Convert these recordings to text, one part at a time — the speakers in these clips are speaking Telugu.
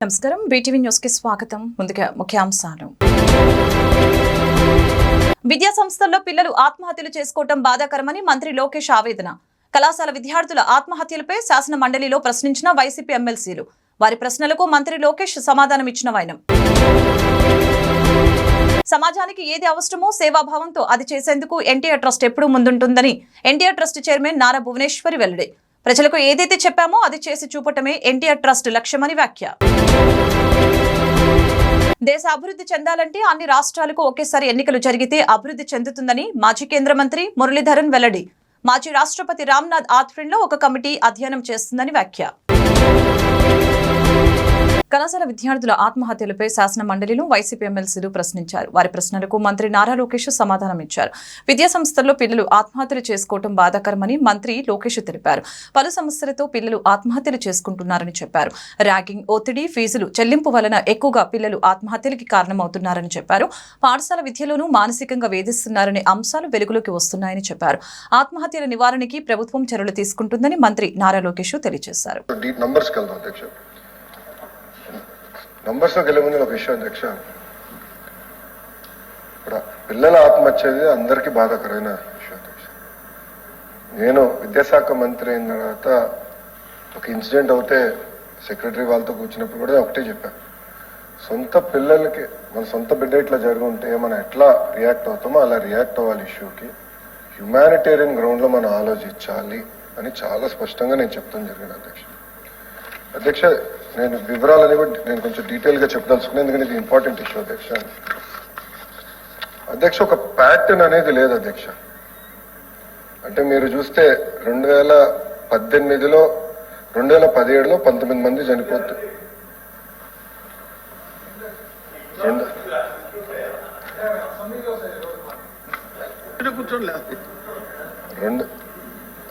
నమస్కారం, బీటీవీ న్యూస్ కి స్వాగతం. ముందుగా ముఖ్యాంశాలు. విద్యా సంస్థల్లో పిల్లలు ఆత్మహత్యలు చేసుకోవడం బాధాకరమని మంత్రి లోకేష్ ఆవేదన. కళాశాల విద్యార్థుల ఆత్మహత్యలపై శాసన మండలిలో ప్రశ్నించిన వైసీపీ ఎమ్మెల్సీలు. వారి ప్రశ్నలకు మంత్రి లోకేష్ సమాధానం ఇచ్చిన వైనం. సమాజానికి ఏది అవసరమో సేవాభావంతో అది చేసేందుకు ఎన్టీఆర్ ట్రస్ట్ ఎప్పుడూ ముందుంటుందని ఎన్టీఆర్ ట్రస్ట్ చైర్మన్ నారా భువనేశ్వరి వెల్లడి. ప్రజలకు ఏదైతే చెప్పామో అది చేసి చూపటమే ఎన్టీఆర్ ట్రస్ట్ లక్ష్యమని వ్యాఖ్య. దేశ అభివృద్ధి చెందాలంటే అన్ని రాష్ట్రాలకు ఒకేసారి ఎన్నికలు జరిగితే అభివృద్ధి చెందుతుందని మాజీ కేంద్ర మంత్రి మురళీధరన్ వెల్లడి. మాజీ రాష్ట్రపతి రామ్నాథ్ ఆధ్వర్యంలో ఒక కమిటీ అధ్యయనం చేస్తుందని వ్యాఖ్య. కళాశాల విద్యార్థుల ఆత్మహత్యలపై శాసన మండలిలో వైసీపీ ఎమ్మెల్సీలు ప్రశ్నించారు. వారి ప్రశ్నలకు మంత్రి నారా లోకేష్ సమాధానం ఇచ్చారు. విద్యా సంస్థల్లో పిల్లలు ఆత్మహత్యలు చేసుకోవడం బాధాకరమని మంత్రి లోకేష్ తెలిపారు. పలు సమస్యలతో పిల్లలు ఆత్మహత్యలు చేసుకుంటున్నారని చెప్పారు. ర్యాగింగ్, ఒత్తిడి, ఫీజులు చెల్లింపు వలన ఎక్కువగా పిల్లలు ఆత్మహత్యలకి కారణమవుతున్నారని చెప్పారు. పాఠశాల విద్యలోనూ మానసికంగా వేధిస్తున్నారనే అంశాలు వెలుగులోకి వస్తున్నాయని చెప్పారు. ఆత్మహత్యల నివారణకి ప్రభుత్వం చర్యలు తీసుకుంటుందని మంత్రి నారా లోకేష్ తెలియజేశారు. నంబర్స్లోకి వెళ్ళే ముందు ఒక విషయం అధ్యక్ష, ఇప్పుడు పిల్లల ఆత్మహత్య అందరికీ బాధాకరమైన విషయం అధ్యక్ష. నేను విద్యాశాఖ మంత్రి అయిన తర్వాత ఒక ఇన్సిడెంట్ అవుతే సెక్రటరీ వాళ్ళతో కూర్చున్నప్పుడు కూడా ఒకటే చెప్పాను, సొంత పిల్లలకి మన సొంత బిడ్డ ఇట్లా జరిగి ఉంటే మనం ఎట్లా రియాక్ట్ అవుతామో అలా రియాక్ట్ అవ్వాలి. ఇష్యూకి హ్యుమానిటేరియన్ గ్రౌండ్లో మనం ఆలోచించాలి అని చాలా స్పష్టంగా నేను చెప్తాను జరిగింది అధ్యక్ష. నేను వివరాలని నేను కొంచెం డీటెయిల్గా చెప్పదలుచుకున్నాను, ఎందుకంటే ఇది ఇంపార్టెంట్ ఇష్యూ అధ్యక్ష. ఒక ప్యాటర్న్ అనేది లేదు అధ్యక్ష. అంటే మీరు చూస్తే 2018లో 2017లో 19 మంది చనిపోతారు.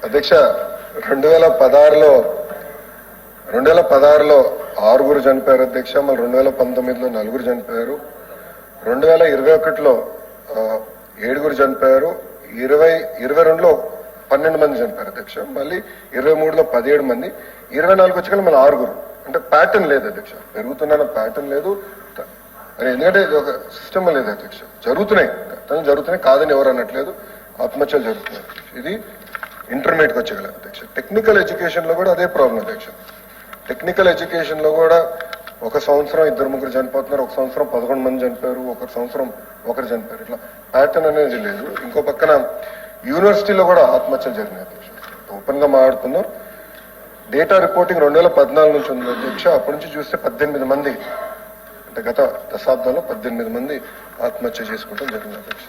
అధ్యక్ష 2016లో 6 చనిపోయారు అధ్యక్ష. మళ్ళీ 2019లో 4 చనిపోయారు. 2021లో 7 చనిపోయారు. 2022లో 12 మంది చనిపోయారు అధ్యక్ష. మళ్ళీ 23లో 17 మంది. 24 వచ్చి మళ్ళీ 6. అంటే ప్యాటర్న్ లేదు అధ్యక్ష, పెరుగుతున్న ప్యాటర్న్ లేదు. ఎందుకంటే ఇది ఒక సిస్టమ్ లేదు అధ్యక్ష. జరుగుతున్నాయి కాదని ఎవరు అనట్లేదు, ఆత్మహత్యలు జరుగుతున్నాయి. ఇది ఇంటర్మీడియట్కి వచ్చేగలరు అధ్యక్ష. టెక్నికల్ ఎడ్యుకేషన్ లో కూడా అదే ప్రాబ్లం అధ్యక్ష. టెక్నికల్ ఎడ్యుకేషన్ లో కూడా ఒక సంవత్సరం 2-3 చనిపోతున్నారు, ఒక సంవత్సరం 11 మంది చనిపోయారు, ఒక సంవత్సరం 1 చనిపోయారు. ఇట్లా ప్యాటర్న్ అనేది లేదు. ఇంకో పక్కన యూనివర్సిటీలో కూడా ఆత్మహత్యలు జరిగినాయి అధ్యక్ష. ఓపెన్ గా మాట్లాడుతున్నారు. డేటా రిపోర్టింగ్ 2014 నుంచి ఉంది అధ్యక్ష. అప్పటి నుంచి చూస్తే 18 మంది, అంటే గత దశాబ్దంలో 18 మంది ఆత్మహత్య చేసుకోవడం జరిగింది అధ్యక్ష.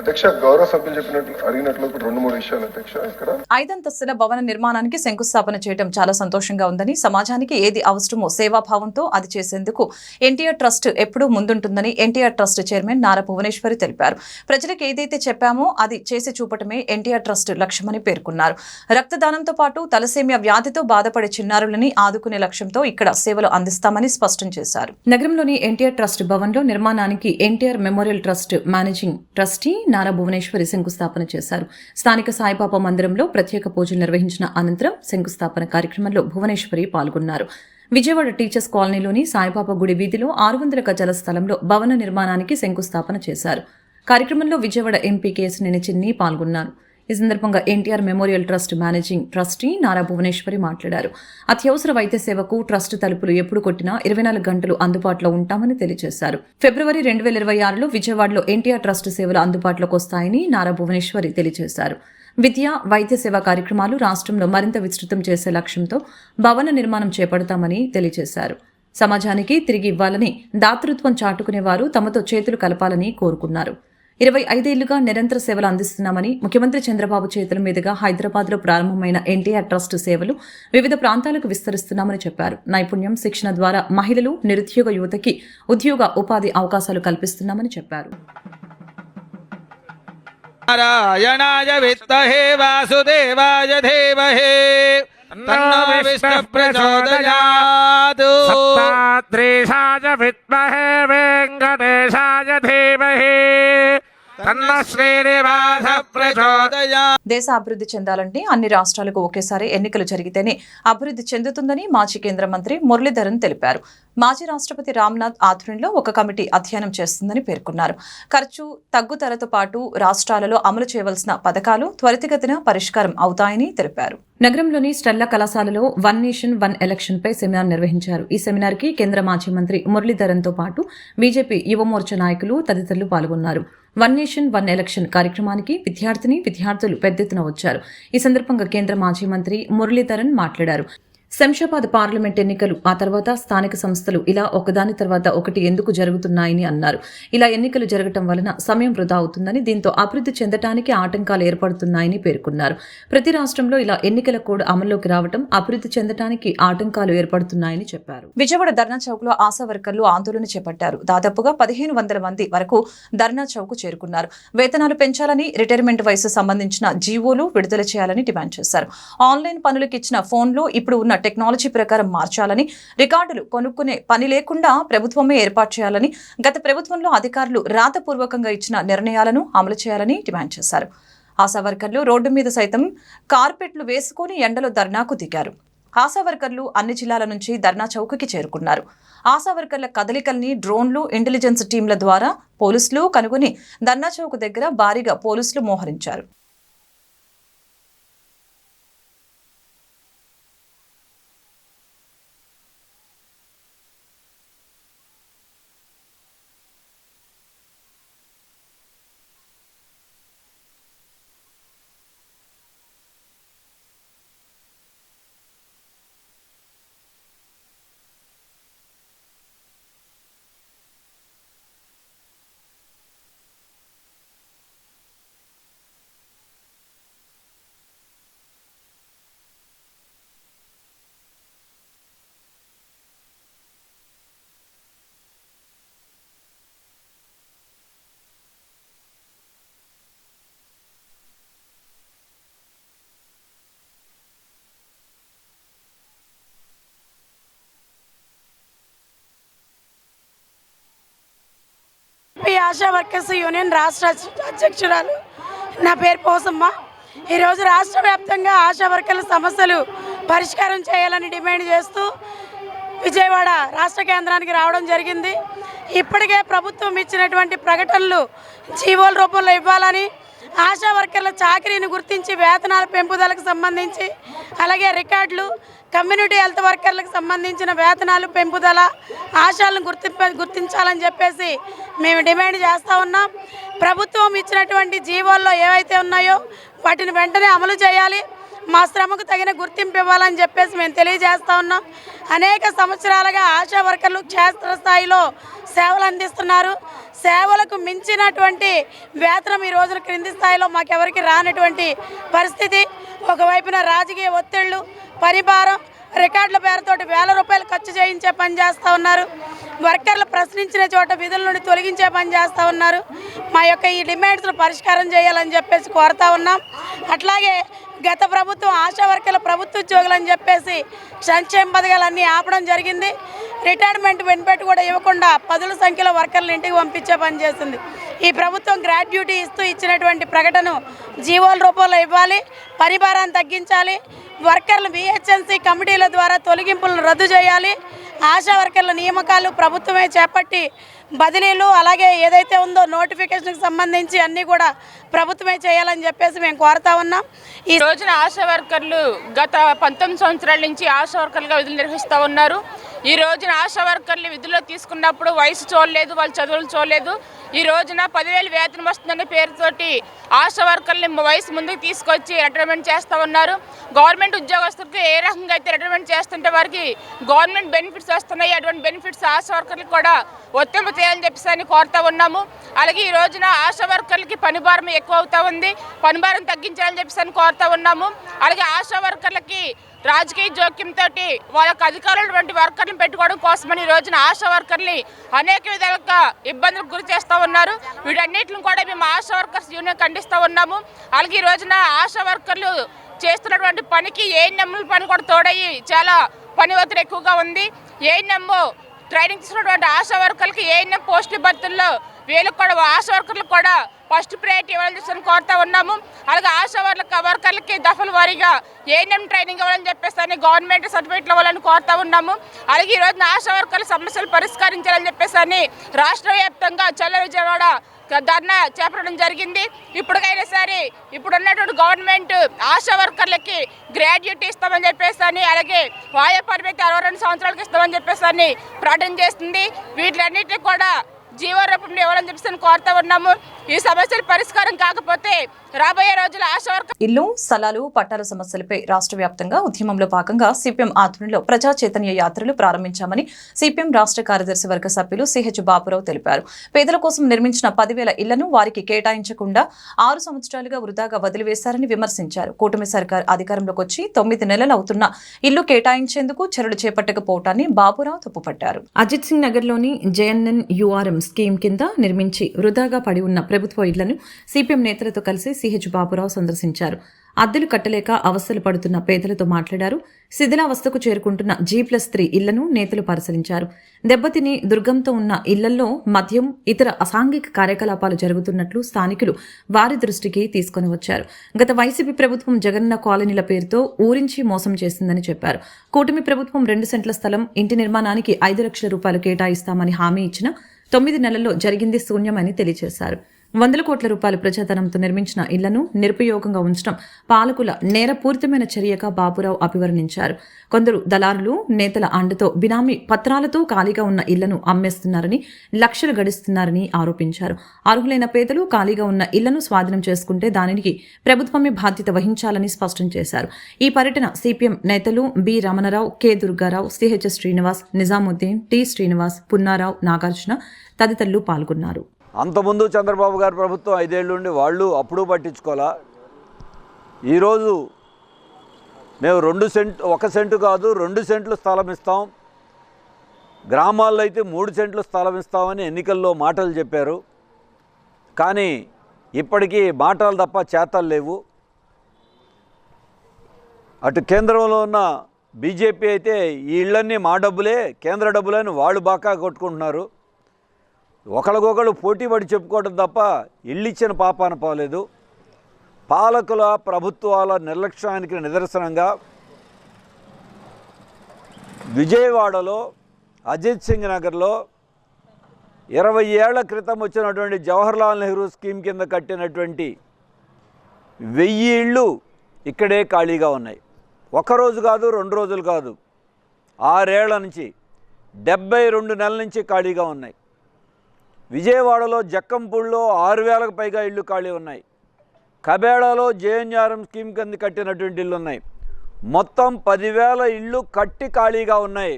అధ్యక్ష, గౌరవ సభ్యులు అడిగినట్లు 2-3 విషయాలు అధ్యక్ష. ఇక్కడ 5 అంతస్తుల భవన నిర్మాణానికి శంకుస్థాపన చేయడం చాలా సంతోషంగా ఉందని, సమాజానికి ఏది అవసరమో సేవాభావంతో అది చేసేందుకు ఎన్టీఆర్ ట్రస్ట్ ఎప్పుడూ ముందుంటుందని ఎన్టీఆర్ ట్రస్ట్ చైర్మన్ నారా భువనేశ్వరి తెలిపారు. ప్రజలకు ఏదైతే చెప్పామో అది చేసి చూపటమే ఎన్టీఆర్ ట్రస్ట్ లక్ష్యమని పేర్కొన్నారు. రక్తదానంతో పాటు తలసేమియా వ్యాధితో బాధపడే చిన్నారులని ఆదుకునే లక్ష్యంతో ఇక్కడ సేవలు అందిస్తామని స్పష్టం చేశారు. నగరంలోని ఎన్టీఆర్ ట్రస్ట్ భవన్లో నిర్మాణానికి NTR memorial trust managing trustee Nara Bhuvaneswari శంకుస్థాపన చేశారు. స్థానిక సాయిబాబా మందిరంలో ప్రత్యేక పూజలు నిర్వహించిన అనంతరం శంకుస్థాపన కార్యక్రమంలో భువనేశ్వరి పాల్గొన్నారు. విజయవాడ టీచర్స్ కాలనీలోని సాయిబాబా గుడి వీధిలో 600 గజాల స్థలంలో భవన నిర్మాణానికి శంకుస్థాపన చేశారు. కార్యక్రమంలో విజయవాడ ఎంపీ కేశినేని చిన్ని పాల్గొన్నారు. ఈ సందర్భంగా NTR memorial trust managing trustee Nara Bhuvaneswari మాట్లాడారు. అత్యవసర వైద్య సేవకు ట్రస్ట్ తలుపులు ఎప్పుడు కొట్టినా 24 గంటలు అందుబాటులో ఉంటామని తెలియజేశారు. ఫిబ్రవరి 2026లో విజయవాడలో ఎన్టీఆర్ ట్రస్ట్ సేవలు అందుబాటులోకి వస్తాయని నారా భువనేశ్వరి తెలియజేశారు. విద్య, వైద్య సేవా కార్యక్రమాలు రాష్ట్రంలో మరింత విస్తృతం చేసే లక్ష్యంతో భవన నిర్మాణం చేపడతామని తెలియజేశారు. సమాజానికి తిరిగి ఇవ్వాలని, దాతృత్వం చాటుకునేవారు తమతో చేతులు కలపాలని కోరుకున్నారు. 25 ఏళ్లుగా నిరంతర సేవలు అందిస్తున్నామని, ముఖ్యమంత్రి చంద్రబాబు చేతుల మీదుగా హైదరాబాద్లో ప్రారంభమైన ఎన్టీఆర్ ట్రస్ట్ సేవలు వివిధ ప్రాంతాలకు విస్తరిస్తున్నామని చెప్పారు. నైపుణ్యం, శిక్షణ ద్వారా మహిళలు, నిరుద్యోగ యువతకి ఉద్యోగ ఉపాధి అవకాశాలు కల్పిస్తున్నామని చెప్పారు. నారాయణాయ విద్మహే వాసుదేవాయ ధీమహి తన్నో విష్ణు ప్రచోదయాత్. సప్తాద్రీశాయ విద్మహే వెంకటేశాయ ధీమహి తన్న శ్రీనివాస ప్రచోదయాత్. దేశ అభివృద్ధి చెందాలంటే అన్ని రాష్ట్రాలకు ఒకేసారి ఎన్నికలు జరిగితేనే అభివృద్ధి చెందుతుందని మాజీ కేంద్ర మంత్రి మురళీధరన్ తెలిపారు. మాజీ రాష్ట్రపతి రామ్నాథ్ ఆధ్వర్యంలో ఒక కమిటీ అధ్యయనం చేస్తుందని పేర్కొన్నారు. ఖర్చు తగ్గుదలతో పాటు రాష్ట్రాలలో అమలు చేయవలసిన పథకాలు త్వరితగతిన పరిష్కారం అవుతాయని తెలిపారు. నగరంలోని స్టెల్లా కళాశాలలో వన్ నేషన్ వన్ ఎలక్షన్ పై సెమినార్ నిర్వహించారు. ఈ సెమినార్ కి కేంద్ర మాజీ మంత్రి మురళీధరన్ తో పాటు బీజేపీ యువమోర్చా నాయకులు తదితరులు పాల్గొన్నారు. వన్ నేషన్ వన్ ఎలక్షన్ కార్యక్రమానికి విద్యార్థులు పెద్ద ఎత్తున వచ్చారు. ఈ సందర్భంగా కేంద్ర మాజీ మంత్రి మురళీధరన్ మాట్లాడారు. శంషాబాద్ పార్లమెంట్ ఎన్నికలు, ఆ తర్వాత స్థానిక సంస్థలు ఇలా ఒకదాని తర్వాత ఒకటి ఎందుకు జరుగుతున్నాయని అన్నారు. ఇలా ఎన్నికలు జరగటం వలన సమయం వృధా అవుతుందని, దీంతో అభివృద్ధి చెందటానికి ఆటంకాలు ఏర్పడుతున్నాయని పేర్కొన్నారు. ప్రతి రాష్ట్రంలో ఇలా ఎన్నికల కోడ్ అమల్లోకి రావటం అభివృద్ధి చెందటానికి ఆటంకాలు ఏర్పడుతున్నాయని చెప్పారు. విజయవాడ ధర్నా చౌక్ లో ఆశా వర్కర్లు ఆందోళన చేపట్టారు. దాదాపుగా 1500 మంది వరకు ధర్నా చౌక్ చేరుకున్నారు. వేతనాలు పెంచాలని, రిటైర్మెంట్ వయసు సంబంధించిన జీవోలు విడుదల చేయాలని డిమాండ్ చేశారు. ఆన్లైన్ పనులకు ఇచ్చిన ఫోన్లు ఇప్పుడు ఉన్న టెక్నాలజీ ప్రకారం మార్చాలని, రికార్డులు కొనుక్కునే పని లేకుండా ప్రభుత్వమే ఏర్పాటు చేయాలని, గత ప్రభుత్వంలో అధికారులు రాతపూర్వకంగా ఇచ్చిన నిర్ణయాలను అమలు చేయాలని డిమాండ్ చేశారు. ఆశా వర్కర్లు రోడ్డు మీద సైతం కార్పెట్లు వేసుకుని ఎండలో ధర్నాకు దిగారు. ఆశా వర్కర్లు అన్ని జిల్లాల నుంచి ధర్నా చౌకకి చేరుకున్నారు. ఆశా వర్కర్ల కదలికల్ని డ్రోన్లు, ఇంటెలిజెన్స్ టీంల ద్వారా పోలీసులు కనుగొని ధర్నా చౌక్ దగ్గర భారీగా పోలీసులు మోహరించారు. ఆశా వర్కర్స్ యూనియన్ రాష్ట్ర అధ్యక్షురాలు. నా పేరు పోసమ్మ. ఈరోజు రాష్ట్ర వ్యాప్తంగా ఆశా వర్కర్ల సమస్యలు పరిష్కారం చేయాలని డిమాండ్ చేస్తూ విజయవాడ రాష్ట్ర కేంద్రానికి రావడం జరిగింది. ఇప్పటికే ప్రభుత్వం ఇచ్చినటువంటి ప్రకటనలు జీవోల రూపంలో ఇవ్వాలని, ఆశా వర్కర్ల చాకరీని గుర్తించి వేతనాల పెంపుదలకు సంబంధించి, అలాగే రికార్డులు, కమ్యూనిటీ హెల్త్ వర్కర్లకు సంబంధించిన వేతనాలు పెంపుదల, ఆశాలను గుర్తించాలని చెప్పేసి మేము డిమాండ్ చేస్తూ ఉన్నాం. ప్రభుత్వం ఇచ్చినటువంటి జీవోల్లో ఏవైతే ఉన్నాయో వాటిని వెంటనే అమలు చేయాలి. మా శ్రమకు తగిన గుర్తింపు ఇవ్వాలని చెప్పేసి మేము తెలియజేస్తూ ఉన్నాం. అనేక సంవత్సరాలుగా ఆశా వర్కర్లు క్షేత్రస్థాయిలో సేవలు అందిస్తున్నారు. సేవలకు మించినటువంటి వేతనం ఈ రోజున క్రింది స్థాయిలో మాకెవరికి రానటువంటి పరిస్థితి. ఒకవైపున రాజకీయ ఒత్తిళ్లు, పనిభారం, రికార్డుల పేరుతోటి వేల రూపాయలు ఖర్చు చేయించే పని చేస్తూ ఉన్నారు. వర్కర్లు ప్రశ్నించిన చోట విధుల నుండి తొలగించే పని చేస్తూ ఉన్నారు. మా యొక్క ఈ డిమాండ్స్ను పరిష్కారం చేయాలని చెప్పేసి కోరుతా ఉన్నాం. అట్లాగే గత ప్రభుత్వం ఆశా వర్కర్ల ప్రభుత్వ ఉద్యోగులు అని చెప్పేసి సంక్షేమ పథకాలన్నీ ఆపడం జరిగింది. రిటైర్మెంట్ బెనిఫిట్ కూడా ఇవ్వకుండా పదుల సంఖ్యలో వర్కర్లు ఇంటికి పంపించే పని చేస్తుంది. ఈ ప్రభుత్వం గ్రాట్యుటీ ఇస్తూ ఇచ్చినటువంటి ప్రకటన జీవోల రూపంలో ఇవ్వాలి. పరిభారాన్ని తగ్గించాలి. వర్కర్లు విహెచ్ఎన్సీ కమిటీల ద్వారా తొలగింపులను రద్దు చేయాలి. ఆశా వర్కర్ల నియామకాలు ప్రభుత్వమే చేపట్టి బదిలీలు, అలాగే ఏదైతే ఉందో నోటిఫికేషన్కి సంబంధించి అన్నీ కూడా ప్రభుత్వమే చేయాలని చెప్పేసి మేము కోరుతా ఉన్నాం. ఈ రోజున ఆశా వర్కర్లు గత 19 సంవత్సరాల నుంచి ఆశా వర్కర్లుగా విధులు నిర్వహిస్తూ ఉన్నారు. ఈ రోజున ఆశా వర్కర్లు విధుల్లో తీసుకున్నప్పుడు వయసు చూడలేదు, వాళ్ళ చదువులు చూడలేదు. ఈ రోజున 10,000 వేతనం వస్తుందనే పేరుతోటి ఆశా వర్కర్ని వయసు ముందుకు తీసుకొచ్చి రిటైర్మెంట్ చేస్తూ ఉన్నారు. గవర్నమెంట్ ఉద్యోగస్తులకు ఏ రకంగా అయితే రిటైర్మెంట్ చేస్తుంటే వారికి గవర్నమెంట్ బెనిఫిట్స్ వస్తున్నాయి, అటువంటి బెనిఫిట్స్ ఆశా వర్కర్లకు కూడా వర్తింపు చేయాలని చెప్పేసి కోరుతూ ఉన్నాము. అలాగే ఈ రోజున ఆశా వర్కర్లకి పని భారం ఎక్కువ అవుతూ ఉంది, పని భారం తగ్గించాలని చెప్పేసి కోరుతూ ఉన్నాము. అలాగే ఆశా వర్కర్లకి రాజకీయ జోక్యంతో వాళ్ళకు అధికారులటువంటి వర్కర్లను పెట్టుకోవడం కోసమని ఈ రోజున ఆశా వర్కర్ని అనేక విధాలుగా ఇబ్బందులకు గురి చేస్తూ ఉన్నారు. వీటన్నిటిని కూడా మేము ఆశా వర్కర్స్ యూనియన్ ఖండిస్తూ ఉన్నాము. అలాగే ఈ రోజున ఆశా వర్కర్లు చేస్తున్నటువంటి పనికి ఏఎన్ఎంల పని కూడా తోడయ్యి చాలా పని ఒత్తిడి ఎక్కువగా ఉంది. ఏఎన్ఎం ట్రైనింగ్ తీసుకున్నటువంటి ఆశా వర్కర్లకి ఏఎన్ఎం పోస్టుల భర్తల్లో వీళ్ళకి కూడా ఆశా వర్కర్లకు కూడా ఫస్ట్ ప్రయారిటీ ఇవ్వాలని చెప్పేసి కోరుతా ఉన్నాము. అలాగే ఆశా వర్కర్లకి దఫల వారీగా ఏఎన్ఎం ట్రైనింగ్ ఇవ్వాలని చెప్పేసి గవర్నమెంట్ సర్టిఫికేట్లు ఇవ్వాలని కోరుతా ఉన్నాము. అలాగే ఈ రోజున ఆశా వర్కర్ల సమస్యలు పరిష్కరించాలని చెప్పేసి రాష్ట్ర వ్యాప్తంగా చల్ల విజయవాడ ధర్నా చేపట్టడం జరిగింది. ఇప్పటికైనా సరే ఇప్పుడున్నటువంటి గవర్నమెంట్ ఆశా వర్కర్లకి గ్రాడ్యుయేట్ ఇస్తామని చెప్పేసి అలాగే వాయు పరిమితి 62 సంవత్సరాలకు ఇస్తామని చెప్పేసి ప్రకటన చేస్తుంది. వీటిలన్నిటినీ కూడా జీవో రూపంలో ఇవ్వాలని చెప్పేసి కోరుతా ఉన్నాము. ఈ సమస్యలు పరిష్కారం కాకపోతే రాబోయే రోజుల ఆశా వర్కర్ ఇల్లు స్థలాలు పట్టాల సమస్యలపై రాష్ట్ర వ్యాప్తంగా ఉద్యమంలో భాగంగా సిపిఎం ఆధ్వర్యంలో ప్రజా చైతన్య యాత్రలు ప్రారంభించామని సిపిఎం రాష్ట్ర కార్యదర్శి వర్గ సభ్యులు సిహెచ్ బాపురావు తెలిపారు. పేదల కోసం నిర్మించిన 10,000 ఇళ్లను వారికి కేటాయించకుండా 6 సంవత్సరాలుగా వృధాగా వదిలివేశారని విమర్శించారు. కూటమి సర్కార్ అధికారంలోకి వచ్చి 9 నెలలు అవుతున్న ఇల్లు కేటాయించేందుకు చర్యలు చేపట్టకపోవటాన్ని బాపురావు తప్పుపట్టారు. అజిత్ సింగ్ నగర్లోని JNNURM స్కీమ్ కింద నిర్మించి వృధాగా పడి ఉన్న ప్రభుత్వ ఇళ్లను సిపిఎం నేతలతో కలిసి సిహెచ్ బాపురావు సందర్శించారు. అద్దెలు కట్టలేక అవస్థలు పడుతున్న పేదలతో మాట్లాడారు. శిథిలావస్థకు చేరుకుంటున్న G+3 ఇళ్లను నేతలు పరిశీలించారు. దెబ్బతిని దుర్గంతో ఉన్న ఇళ్లలో మద్యం ఇతర అసాంఘిక కార్యకలాపాలు జరుగుతున్నట్లు స్థానికులు వారి దృష్టికి తీసుకుని వచ్చారు. గత వైసీపీ ప్రభుత్వం జగనన్న కాలనీల పేరుతో ఊరించి మోసం చేసిందని చెప్పారు. కూటమి ప్రభుత్వం 2 సెంట్ల స్థలం ఇంటి నిర్మాణానికి 5 లక్షల రూపాయలు కేటాయిస్తామని హామీ ఇచ్చిన 9 నెలల్లో జరిగింది శూన్యమని తెలియజేశారు. 100 కోట్ల రూపాయల ప్రజాధనంతో నిర్మించిన ఇళ్లను నిరుపయోగంగా ఉంచడం పాలకుల నేరపూరితమైన చర్యగా బాపురావు అభివర్ణించారు. కొందరు దళారులు నేతల అండతో బినామీ పత్రాలతో ఖాళీగా ఉన్న ఇళ్లను అమ్మేస్తున్నారని, లక్షలు గడిస్తున్నారని ఆరోపించారు. అర్హులైన పేదలు ఖాళీగా ఉన్న ఇళ్లను స్వాధీనం చేసుకుంటే దానికి ప్రభుత్వమే బాధ్యత వహించాలని స్పష్టం చేశారు. ఈ పర్యటన సిపిఎం నేతలు B Ramanarao, K Durgarao, CH Srinivas, Nizamuddin, T Srinivas, Punnarao, Nagarjuna తదితరులు పాల్గొన్నారు. అంతకుముందు చంద్రబాబు గారి ప్రభుత్వం 5 ఏళ్ళు ఉండి వాళ్ళు అప్పుడు పట్టించుకోవాలా. ఈరోజు మేము 1 సెంటు కాదు 2 సెంట్లు స్థలం ఇస్తాం, గ్రామాల్లో అయితే 3 సెంట్లు స్థలం ఇస్తామని ఎన్నికల్లో మాటలు చెప్పారు. కానీ ఇప్పటికీ మాటలు తప్ప చేతలు లేవు. అటు కేంద్రంలో ఉన్న బీజేపీ అయితే ఈ ఇళ్ళన్నీ మా డబ్బులే, కేంద్ర డబ్బులని వాళ్ళు బాగా కొట్టుకుంటున్నారు. ఒకరికొకరు పోటీ పడి చెప్పుకోవడం తప్ప ఇళ్ళిచ్చిన పాపాన పోలేదు. పాలకుల ప్రభుత్వాల నిర్లక్ష్యానికి నిదర్శనంగా విజయవాడలో అజిత్ సింగ్ నగర్లో 20 ఏళ్ల క్రితం వచ్చినటువంటి జవహర్లాల్ నెహ్రూ స్కీమ్ కింద కట్టినటువంటి 1000 ఇళ్ళు ఇక్కడే ఖాళీగా ఉన్నాయి. ఒకరోజు కాదు 2 రోజులు కాదు, 6 ఏళ్ల నుంచి 72 నెలల నుంచి ఖాళీగా ఉన్నాయి. విజయవాడలో జక్కంపూడిలో 6,000కు పైగా ఇళ్ళు ఖాళీ ఉన్నాయి. కబేడాలో JNRM స్కీమ్ కింద కట్టినటువంటి ఇళ్ళు ఉన్నాయి. మొత్తం 10,000 ఇళ్ళు కట్టి ఖాళీగా ఉన్నాయి.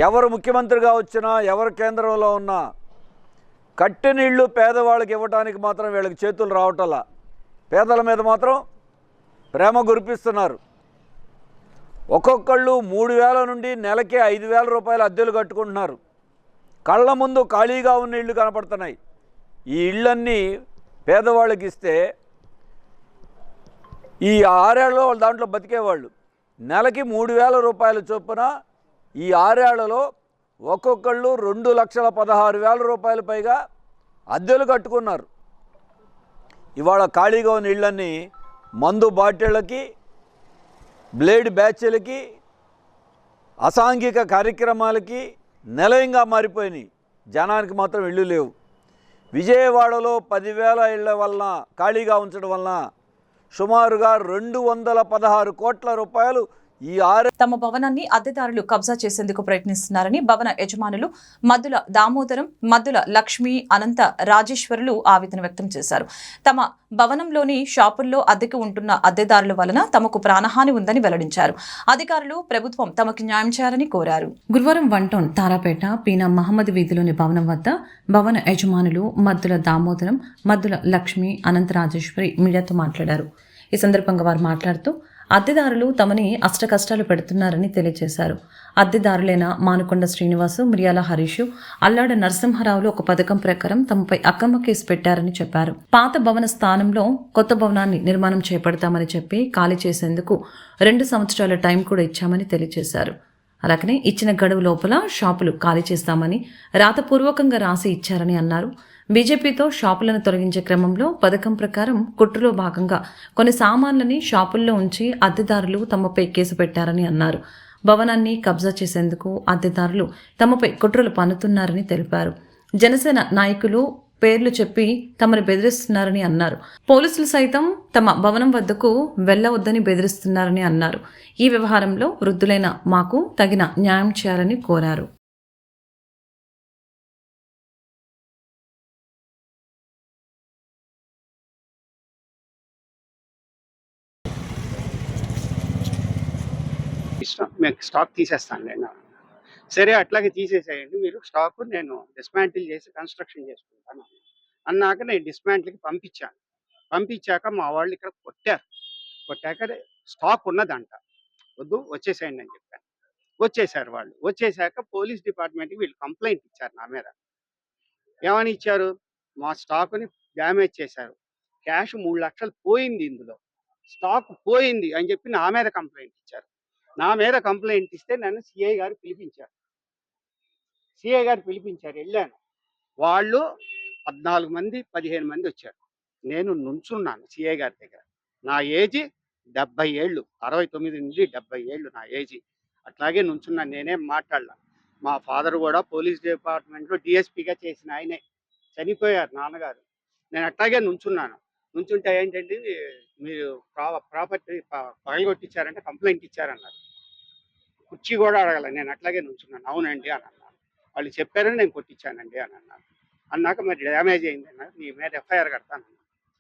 ఎవరు ముఖ్యమంత్రిగా వచ్చినా, ఎవరు కేంద్రంలో ఉన్నా కట్టిన ఇళ్ళు పేదవాళ్ళకి ఇవ్వడానికి మాత్రం వీళ్ళకి చేతులు రావటంలా. పేదల మీద మాత్రం ప్రేమ గురిపిస్తున్నారు. ఒక్కొక్కళ్ళు 3,000 నుండి నెలకే 5,000 రూపాయలు అద్దెలు కట్టుకుంటున్నారు. కళ్ళ ముందు ఖాళీగా ఉన్న ఇళ్ళు కనపడుతున్నాయి. ఈ ఇళ్ళన్నీ పేదవాళ్ళకి ఇస్తే ఈ 6 ఏళ్లలో వాళ్ళు దాంట్లో బతికేవాళ్ళు. నెలకి 3,000 రూపాయల చొప్పున ఈ 6 ఏళ్లలో ఒక్కొక్కళ్ళు 2,16,000 రూపాయల పైగా అద్దెలు కట్టుకున్నారు. ఇవాళ ఖాళీగా ఉన్న ఇళ్ళన్నీ మందు బాటిళ్ళకి, బ్లేడ్ బ్యాచ్లకి, అసాంఘిక కార్యక్రమాలకి నిలయంగా మారిపోయినాయి. జనానికి మాత్రం ఇళ్ళు లేవు. విజయవాడలో 10,000 ఇళ్ల వలన ఖాళీగా ఉంచడం వలన సుమారుగా 216 కోట్ల రూపాయలు ఈ తమ భవనాన్ని అద్దెదారులు కబ్జా చేసేందుకు ప్రయత్నిస్తున్నారని భవన యజమానులు మద్దుల దామోదరం, మద్దుల లక్ష్మి, అనంత రాజేశ్వరులు ఆవేదన వ్యక్తం చేశారు. తమ భవనంలోని షాపుల్లో అద్దెకు ఉంటున్న అద్దెదారుల వలన తమకు ప్రాణహాని ఉందని వెల్లడించారు. అధికారులు, ప్రభుత్వం తమకు న్యాయం చేయాలని కోరారు. గురువారం 1 టౌన్ తారాపేట పీనా మహమ్మద్ వీధిలోని భవనం వద్ద భవన యజమానులు మద్దుల దామోదరం, మద్దుల లక్ష్మి, అనంత రాజేశ్వరి మీడియాతో మాట్లాడారు. ఈ సందర్భంగా వారు మాట్లాడుతూ అద్దెదారులు తమని అష్టకష్టాలు పెడుతున్నారని తెలియజేశారు. అద్దెదారులైన మానుకొండ శ్రీనివాసు, మిర్యాల హరీష్, అల్లాడ నరసింహారావులు ఒక పథకం ప్రకారం తమపై అక్రమ కేసు పెట్టారని చెప్పారు. పాత భవన స్థానంలో కొత్త భవనాన్ని నిర్మాణం చేపడతామని చెప్పి ఖాళీ చేసేందుకు 2 సంవత్సరాల టైం కూడా ఇచ్చామని తెలియజేశారు. అలాగనే ఇచ్చిన గడువు లోపల షాపులు ఖాళీ చేస్తామని రాతపూర్వకంగా రాసి ఇచ్చారని అన్నారు. బీజేపీతో షాపులను తొలగించే క్రమంలో పథకం ప్రకారం కుట్రలో భాగంగా కొన్ని సామాన్లని షాపుల్లో ఉంచి అద్దెదారులు తమపై కేసు పెట్టారని అన్నారు. భవనాన్ని కబ్జా చేసేందుకు అద్దెదారులు తమపై కుట్రలు పన్నుతున్నారని తెలిపారు. జనసేన నాయకులు పేర్లు చెప్పి తమను బెదిరిస్తున్నారని అన్నారు. పోలీసులు సైతం తమ భవనం వద్దకు వెళ్లవద్దని బెదిరిస్తున్నారని అన్నారు. ఈ వ్యవహారంలో వృద్ధులైన మాకు తగిన న్యాయం చేయాలని కోరారు. మీకు స్టాక్ తీసేస్తాను నేను. సరే అట్లాగే తీసేసేయండి మీరు స్టాక్, నేను డిస్మాంటిల్ చేసి కన్స్ట్రక్షన్ చేసుకుంటాను అన్నాక నేను డిస్మాంటిల్కి పంపించాక మా వాళ్ళు ఇక్కడ కొట్టాక స్టాక్ ఉన్నదంట, వద్దు వచ్చేసేయండి అని చెప్పాను. వచ్చేసారు వాళ్ళు. వచ్చేసాక పోలీస్ డిపార్ట్మెంట్కి వీళ్ళు కంప్లైంట్ ఇచ్చారు నా మీద. ఏమని ఇచ్చారు, మా స్టాక్ని డ్యామేజ్ చేశారు, క్యాష్ 3 లక్షలు పోయింది, ఇందులో స్టాక్ పోయింది అని చెప్పి నా మీద కంప్లైంట్ ఇచ్చారు. నా మీద కంప్లైంట్ ఇస్తే నన్ను సిఐ గారు పిలిపించారు. వెళ్ళాను. వాళ్ళు 14 మంది 15 మంది వచ్చారు. నేను నుంచున్నాను సిఐ గారి దగ్గర. నా ఏజీ 70 ఏళ్ళు, 69 నుండి 70 ఏళ్ళు నా ఏజీ. అట్లాగే నుంచున్నాను, నేనేం మాట్లాడలా. మా ఫాదర్ కూడా పోలీస్ డిపార్ట్మెంట్లో డిఎస్పీగా చేసిన ఆయనే, చనిపోయారు నాన్నగారు. నేను అట్లాగే నుంచుంటే ఏంటంటే మీరు ప్రాపర్టీ పగలగొట్టించారంటే కంప్లైంట్ ఇచ్చారన్నారు. కుర్చీ కూడా అడగల. నేను అట్లాగే నుంచున్నాను. అవునండి అని అన్నాను. వాళ్ళు చెప్పారని నేను కొట్టించానండి అని అన్నాను. అన్నాక మరి డ్యామేజ్ అయింది అన్నారు, నీ మీద ఎఫ్ఐఆర్ కడతాను.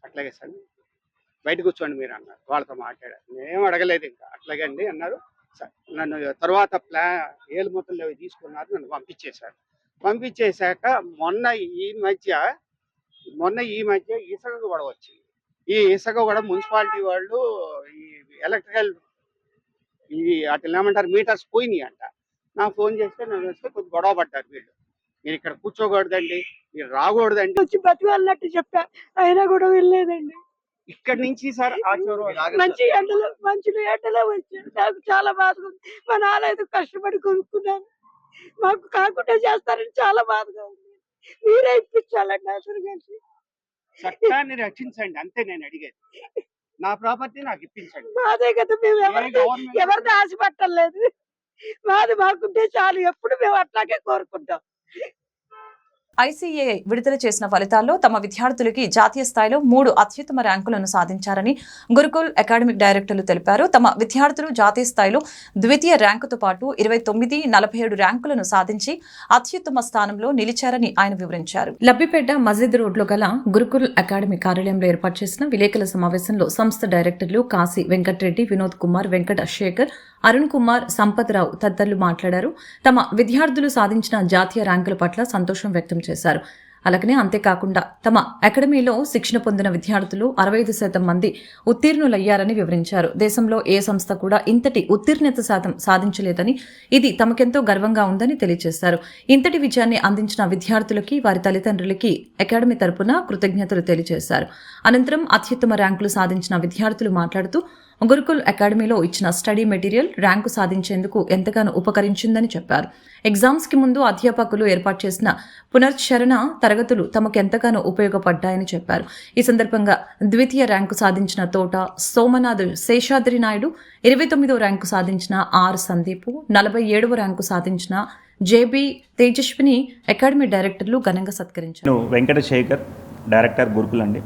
అట్లాగే సార్ బయట కూర్చోండి మీరు అన్నారు. వాళ్ళతో మాట్లాడారు. నేనేం అడగలేదు ఇంకా. అట్లాగే అండి అన్నారు. సార్ నన్ను తర్వాత ఏలు మొత్తంలో తీసుకున్నారు, నన్ను పంపించేశాక మొన్న ఈ మధ్య ఇసుక కూడా వచ్చింది. ఈ ఇసుక కూడా మున్సిపాలిటీ వాళ్ళు ఈ ఎలక్ట్రికల్ ఇవి అట్లా ఏమంటారు మీటర్స్ పోయినాయి అంట. నాకు ఫోన్ చేస్తే నన్ను వస్తే కొంచెం గొడవ పడ్డారు వీళ్ళు. మీరు ఇక్కడ కూర్చోకూడదండి, మీరు రాకూడదండి, వచ్చి బతివాళ్ళట్టు చెప్పా, అయినా కూడా వెళ్ళలేదండి. ఇక్కడి నుంచి సార్ మంచి ఎండలో వచ్చాను. నాకు చాలా బాధగా ఉంది. మా నాన్న ఏదో కష్టపడి కొనుక్కున్నాను, మాకు కాకుండా చేస్తారని చాలా బాధగా ఉంది. మీరే ఇప్పించాలండి అసలు కలిసి. చట్టాన్ని రక్షించండి అంతే నేను అడిగేది. నా ప్రాపర్టీ నాకు ఇప్పించండి. మాదే కదా, మేము ఎవరిని ఆశపట్టలేదు. మాది మాకుంటే చాలు, ఎప్పుడు మేము అట్లాగే కోరుకుంటాం. ఐసీఏఐ విడుదల చేసిన ఫలితాల్లో తమ విద్యార్థులకి జాతీయ స్థాయిలో 3 అత్యుత్తమ ర్యాంకులను సాధించారని గురుకుల్ అకాడమిక్ డైరెక్టర్లు తెలిపారు. తమ విద్యార్థులు జాతీయ స్థాయిలో ద్వితీయ ర్యాంకుతో పాటు 29, 47 ర్యాంకులను సాధించి అత్యుత్తమ స్థానంలో నిలిచారని ఆయన వివరించారు. లబ్బిపేట మజీద్ రోడ్లో గల గురుకుల్ అకాడమీ కార్యాలయంలో ఏర్పాటు చేసిన విలేకరుల సమావేశంలో సంస్థ డైరెక్టర్లు కాశీ వెంకటరెడ్డి, వినోద్ కుమార్, వెంకట శేఖర్, అరుణ్ కుమార్, సంపత్రావు తదితరులు మాట్లాడారు. తమ విద్యార్థులు సాధించిన జాతీయ ర్యాంకుల పట్ల సంతోషం వ్యక్తం చేశారు. అలాగనే అంతేకాకుండా తమ అకాడమీలో శిక్షణ పొందిన విద్యార్థులు 65% మంది ఉత్తీర్ణులయ్యారని వివరించారు. దేశంలో ఏ సంస్థ కూడా ఇంతటి ఉత్తీర్ణత శాతం సాధించలేదని, ఇది తమకెంతో గర్వంగా ఉందని తెలియజేశారు. ఇంతటి విజయాన్ని అందించిన విద్యార్థులకి, వారి తల్లిదండ్రులకి అకాడమీ తరపున కృతజ్ఞతలు తెలియజేశారు. అనంతరం అత్యుత్తమ ర్యాంకులు సాధించిన విద్యార్థులు మాట్లాడుతూ గురుకుల్ అకాడమీలో ఇచ్చిన స్టడీ మెటీరియల్ ర్యాంకు సాధించేందుకు ఎంతగానో ఉపకరించిందని చెప్పారు. ఎగ్జామ్స్ కి ముందు అధ్యాపకులు ఏర్పాటు చేసిన పునశ్చరణ తరగతులు తమకు ఎంతగానో ఉపయోగపడ్డాయని చెప్పారు. ఈ సందర్భంగా ద్వితీయ ర్యాంకు సాధించిన తోట సోమనాథ్ శేషాద్రి నాయుడు, 29వ ర్యాంకు సాధించిన ఆర్ సందీపు, 47వ ర్యాంకు సాధించిన జేబీ తేజస్విని అకాడమీ డైరెక్టర్లు ఘనంగా సత్కరించారు. వెంకట శేఖర్, డైరెక్టర్ గురుకుల్ అండి.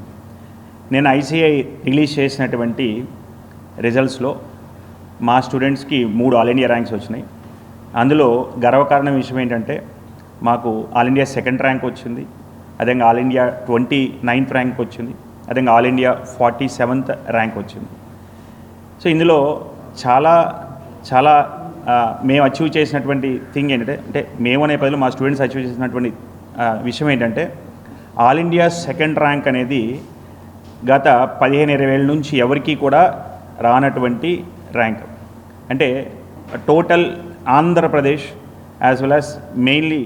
నేను ఐసీఐ రిలీజ్ చేసినటువంటి రిజల్ట్స్లో మా స్టూడెంట్స్కి 3 ఆల్ ఇండియా ర్యాంక్స్ వచ్చినాయి. అందులో గర్వకారణం విషయం ఏంటంటే మాకు ఆల్ ఇండియా 2nd ర్యాంక్ వచ్చింది, అదేవిధంగా ఆల్ ఇండియా 29th ర్యాంక్ వచ్చింది, అదేవిధంగా ఆల్ ఇండియా 47th ర్యాంక్ వచ్చింది. సో ఇందులో చాలా చాలా మేము అచీవ్ చేసినటువంటి థింగ్ ఏంటంటే, అంటే మేము అనే పదిలో మా స్టూడెంట్స్ అచీవ్ చేసినటువంటి విషయం ఏంటంటే, ఆల్ ఇండియా 2nd ర్యాంక్ అనేది గత 15-20 ఏళ్ళ నుంచి ఎవరికీ కూడా రానటువంటి ర్యాంక్. అంటే total Andhra Pradesh as well as mainly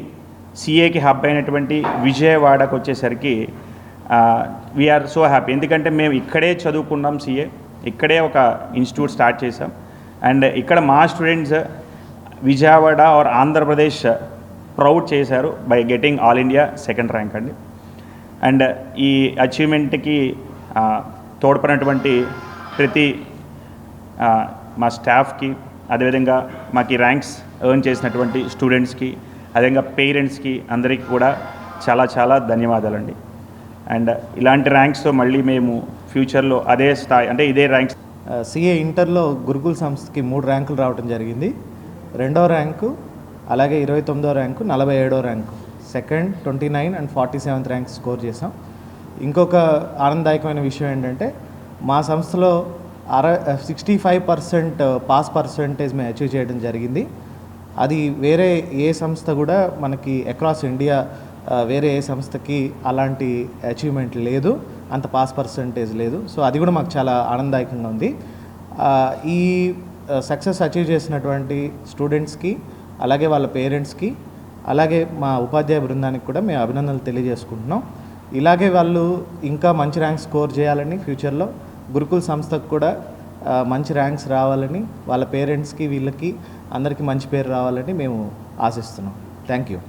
సిఏకి hub అయినటువంటి విజయవాడకు వచ్చేసరికి వీఆర్ సో హ్యాపీ. ఎందుకంటే మేము ఇక్కడే చదువుకున్నాం సిఏ, ఇక్కడే ఒక ఇన్స్టిట్యూట్ స్టార్ట్ చేసాం. అండ్ ఇక్కడ మా students Vijayawada are Andhra Pradesh proud చేశారు by getting all India 2nd rank అండి. అండ్ ఈ అచీవ్మెంట్కి తోడ్పడినటువంటి ప్రతి మా స్టాఫ్కి, అదేవిధంగా మాకు ఈ ర్యాంక్స్ ఎర్న్ చేసినటువంటి స్టూడెంట్స్కి, అదేవిధంగా పేరెంట్స్కి అందరికీ కూడా చాలా చాలా ధన్యవాదాలండి. అండ్ ఇలాంటి ర్యాంక్స్తో మళ్ళీ మేము ఫ్యూచర్లో అదే స్థాయి, అంటే ఇదే ర్యాంక్స్. సిఏ ఇంటర్లో గురుకుల్ సంస్థకి 3 ర్యాంకులు రావడం జరిగింది. 2వ ర్యాంకు, అలాగే 29వ ర్యాంకు, 47వ rank, second 29 and 47th rank score చేసాం. ఇంకొక ఆనందదాయకమైన విషయం ఏంటంటే మా సంస్థలో 65% పాస్ పర్సంటేజ్ మేము అచీవ్ చేయడం జరిగింది. అది వేరే ఏ సంస్థ కూడా మనకి అక్రాస్ ఇండియా వేరే ఏ సంస్థకి అలాంటి అచీవ్మెంట్ లేదు, అంత పాస్ పర్సంటేజ్ లేదు. సో అది కూడా మాకు చాలా ఆనందదాయకంగా ఉంది. ఈ సక్సెస్ అచీవ్ చేసినటువంటి స్టూడెంట్స్కి, అలాగే వాళ్ళ పేరెంట్స్కి, అలాగే మా ఉపాధ్యాయ బృందానికి కూడా మేము అభినందనలు తెలియజేసుకుంటున్నాం. ఇలాగే వాళ్ళు ఇంకా మంచి ర్యాంక్ స్కోర్ చేయాలని, ఫ్యూచర్లో గురుకుల్ సంస్థకు కూడా మంచి ర్యాంక్స్ రావాలని, వాళ్ళ పేరెంట్స్కి వీళ్ళకి అందరికీ మంచి పేరు రావాలని మేము ఆశిస్తున్నాం. Thank you.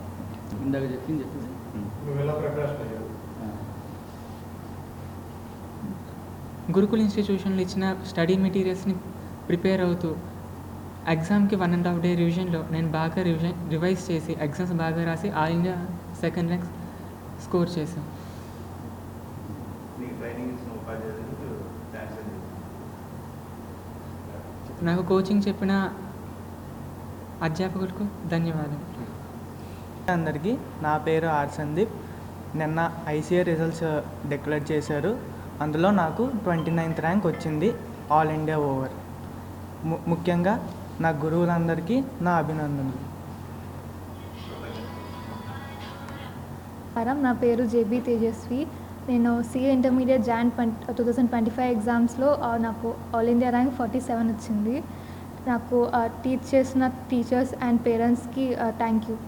గురుకుల్ ఇన్స్టిట్యూషన్లో ఇచ్చిన స్టడీ మెటీరియల్స్ని ప్రిపేర్ అవుతూ ఎగ్జామ్కి 1.5 day రివిజన్లో నేను బాగా రివైజ్ చేసి ఎగ్జామ్స్ బాగా రాసి all India second rank score చేశాను. నాకు కోచింగ్ చెప్పిన అధ్యాపకులకు ధన్యవాదాలు. అందరికీ, నా పేరు ఆర్ సందీప్. నిన్న ఐసీఐ రిజల్ట్స్ డిక్లేర్ చేశారు. అందులో నాకు 29th ర్యాంక్ వచ్చింది ఆల్ ఇండియా ఓవర్. ముఖ్యంగా నా గురువులందరికీ నా అభినందనలు. నా పేరు జేబీ తేజస్వి. నేను సిఏ ఇంటర్మీడియట్ జాన్ 2025 ఎగ్జామ్స్లో నాకు ఆల్ ఇండియా ర్యాంక్ 47 వచ్చింది. నాకు టీచ్ చేసిన టీచర్స్ అండ్ పేరెంట్స్కి థ్యాంక్ యూ.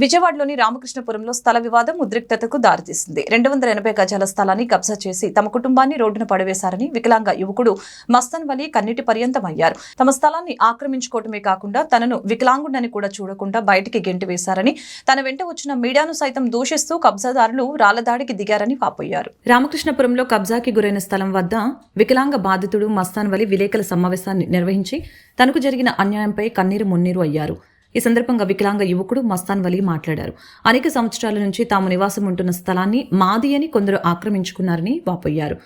విజయవాడలోని రామకృష్ణపురంలో స్థల వివాదం ఉద్రిక్తతకు దారితీసింది. 280 గజాల స్థలాన్ని కబ్జా చేసి తమ కుటుంబాన్ని రోడ్డున పడవేశారని వికలాంగ యువకుడు మస్తన్ వలి కన్నీటి పర్యంతమయ్యారు. తమ స్థలాన్ని ఆక్రమించుకోవటమే కాకుండా తనను వికలాంగుడని కూడా చూడకుండా బయటికి గెంటి వేశారని, తన వెంట వచ్చిన మీడియాను సైతం దూషిస్తూ కబ్జాదారులు రాళ్లదాడికి దిగారని వాపోయారు. రామకృష్ణపురంలో కబ్జాకి గురైన స్థలం వద్ద వికలాంగ బాధితుడు మస్తాన్ వలి విలేకరుల సమావేశాన్ని నిర్వహించి తనకు జరిగిన అన్యాయంపై కన్నీరు మున్నీరు అయ్యారు. ఈ సందర్భంగా వికలాంగ యువకుడు మస్తాన్ వలి మాట్లాడారు. అనేక సంవత్సరాల నుంచి తాము నివాసం ఉంటున్న స్థలాన్ని మాది అని కొందరు ఆక్రమించుకున్నారని వాపోయారు.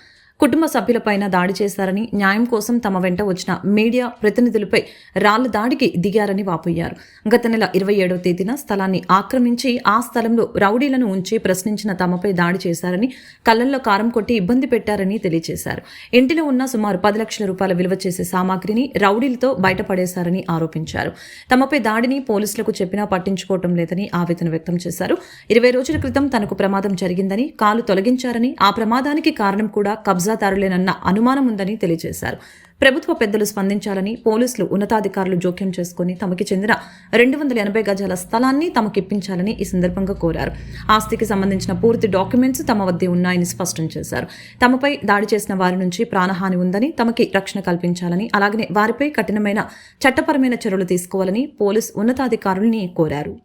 కుటుంబ సభ్యులపైన దాడి చేశారని, న్యాయం కోసం తమ వెంట వచ్చిన మీడియా ప్రతినిధులపై రాళ్ల దాడికి దిగారని వాపోయారు. గత నెల 27వ తేదీన స్థలాన్ని ఆక్రమించి ఆ స్థలంలో రౌడీలను ఉంచి ప్రశ్నించిన తమపై దాడి చేశారని, కళ్లల్లో కారం కొట్టి ఇబ్బంది పెట్టారని తెలియజేశారు. ఇంటిలో ఉన్న సుమారు 10 లక్షల రూపాయల విలువ చేసే సామాగ్రిని రౌడీలతో బయటపడేశారని ఆరోపించారు. తమపై దాడిని పోలీసులకు చెప్పినా పట్టించుకోవటం లేదని ఆవేదన వ్యక్తం చేశారు. 20 రోజుల క్రితం తనకు ప్రమాదం జరిగిందని, కాలు తొలగించారని, ఆ ప్రమాదానికి కారణం కూడా కబ్జాదారులేనన్న అనుమానం ఉందని తెలియజేశారు. ప్రభుత్వ పెద్దలు స్పందించాలని, పోలీసులు ఉన్నతాధికారులు జోక్యం చేసుకుని తమకి చెందిన 280 గజాల స్థలాన్ని తమకిప్పించాలని ఈ సందర్భంగా కోరారు. ఆస్తికి సంబంధించిన పూర్తి డాక్యుమెంట్స్ తమ వద్దే ఉన్నాయని స్పష్టం చేశారు. తమపై దాడి చేసిన వారి నుంచి ప్రాణహాని ఉందని, తమకి రక్షణ కల్పించాలని, అలాగనే వారిపై కఠినమైన చట్టపరమైన చర్యలు తీసుకోవాలని పోలీసు ఉన్నతాధికారుల్ని కోరారు.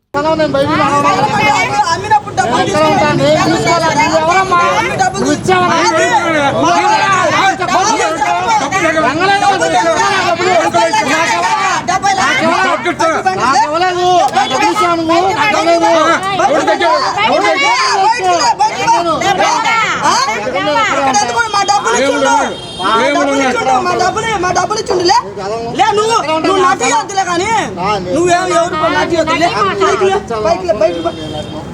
మా డబ్బులు ఇచ్చిండులే నువ్వు నటిలే కానీ నువ్వేం